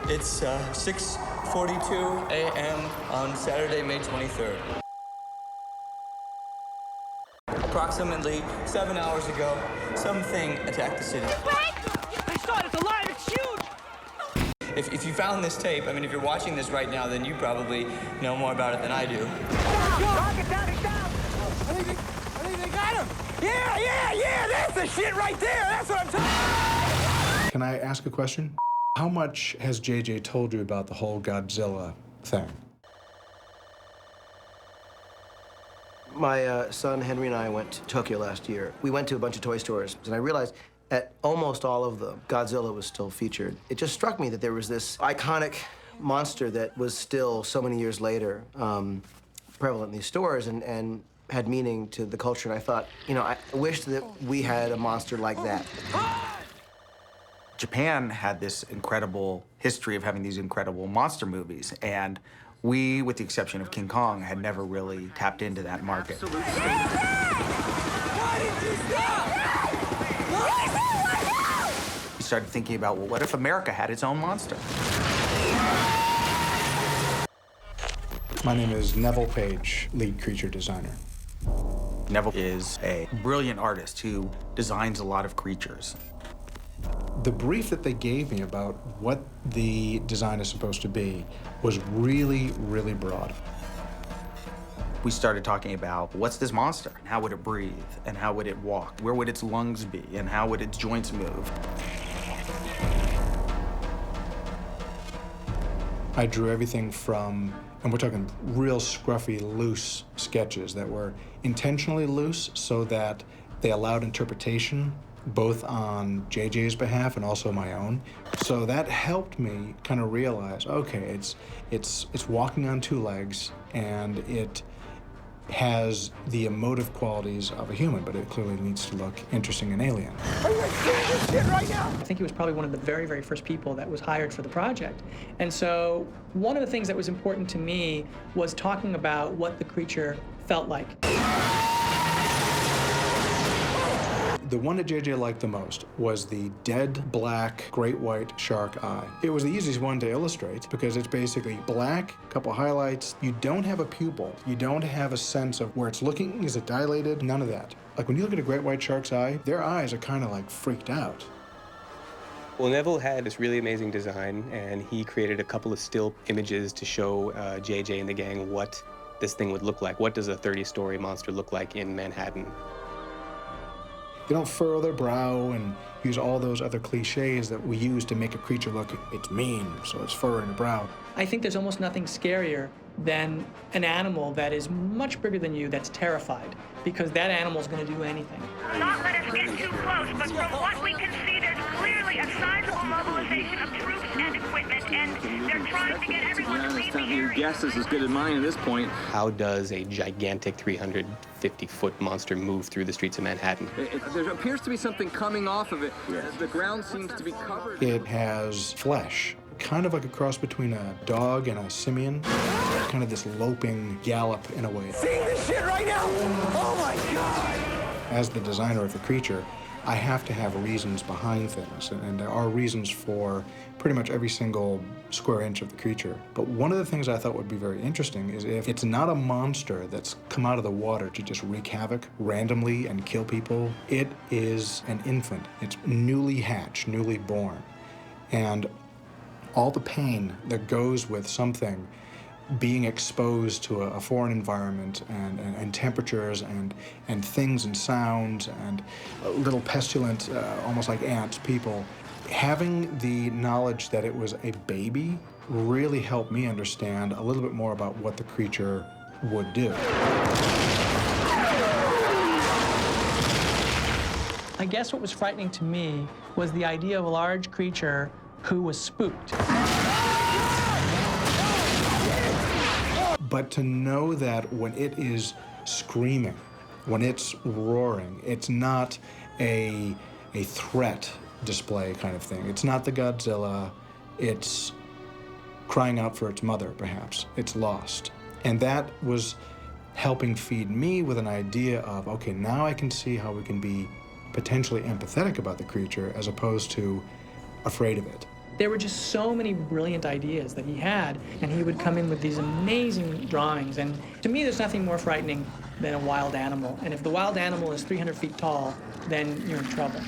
It's 6:42 a.m. on Saturday, May 23rd. Approximately 7 hours ago, something attacked the city. I saw it, it's alive, it's huge! If you found this tape, I mean, if you're watching this right now, then you probably know more about it than I do. Rocket down, he's down! I think they got him! Yeah, that's the shit right there! That's what I'm talking about! Can I ask a question? How much has JJ told you about the whole Godzilla thing? My son Henry and I went to Tokyo last year. We went to a bunch of toy stores, and I realized at almost all of them, Godzilla was still featured. It just struck me that there was this iconic monster that was still, so many years later, prevalent in these stores and had meaning to the culture. And I thought, you know, I wish that we had a monster like that. Japan had this incredible history of having these incredible monster movies, and we, with the exception of King Kong, had never really tapped into that market. Why did you stop? We started thinking about, well, what if America had its own monster? My name is Neville Page, lead creature designer. Neville is a brilliant artist who designs a lot of creatures. The brief that they gave me about what the design is supposed to be was really, really broad. We started talking about, what's this monster? How would it breathe? And how would it walk? Where would its lungs be? And how would its joints move? I drew everything from, and we're talking real scruffy, loose sketches that were intentionally loose so that they allowed interpretation both on JJ's behalf and also my own. So that helped me kind of realize, okay, it's walking on two legs, and it has the emotive qualities of a human, but it clearly needs to look interesting and alien. Are you seeing this shit right now? I think he was probably one of the very, very first people that was hired for the project. And so one of the things that was important to me was talking about what the creature felt like. The one that JJ liked the most was the dead black great white shark eye. It was the easiest one to illustrate because it's basically black, couple highlights. You don't have a pupil. You don't have a sense of where it's looking. Is it dilated? None of that. Like when you look at a great white shark's eye, their eyes are kind of like freaked out. Well, Neville had this really amazing design, and he created a couple of still images to show JJ and the gang what this thing would look like. What does a 30-story monster look like in Manhattan? They don't furrow their brow and use all those other cliches that we use to make a creature look, it's mean, so it's furrowing the brow. I think there's almost nothing scarier than an animal that is much bigger than you that's terrified, because that animal's going to do anything. Not let us get too close, but from what we can see, there's clearly a sizable mobilization of troops and equipment, and they're trying to get everyone to leave the area. Your guess is as good as mine at this point. How does a gigantic 350-foot monster move through the streets of Manhattan? There appears to be something coming off of it. Yes. The ground seems to be covered. It has flesh, kind of like a cross between a dog and a simian. Kind of this loping gallop in a way. Seeing this shit right now? Oh my God! As the designer of the creature, I have to have reasons behind things, and there are reasons for pretty much every single square inch of the creature. But one of the things I thought would be very interesting is if it's not a monster that's come out of the water to just wreak havoc randomly and kill people, it is an infant. It's newly hatched, newly born. And all the pain that goes with something being exposed to a foreign environment and temperatures and things and sounds and little pestilent, almost like ants, people. Having the knowledge that it was a baby really helped me understand a little bit more about what the creature would do. I guess what was frightening to me was the idea of a large creature who was spooked. But to know that when it is screaming, when it's roaring, it's not a threat display kind of thing. It's not the Godzilla. It's crying out for its mother, perhaps. It's lost. And that was helping feed me with an idea of, okay, now I can see how we can be potentially empathetic about the creature as opposed to afraid of it. There were just so many brilliant ideas that he had, and he would come in with these amazing drawings. And to me, there's nothing more frightening than a wild animal. And if the wild animal is 300 feet tall, then you're in trouble.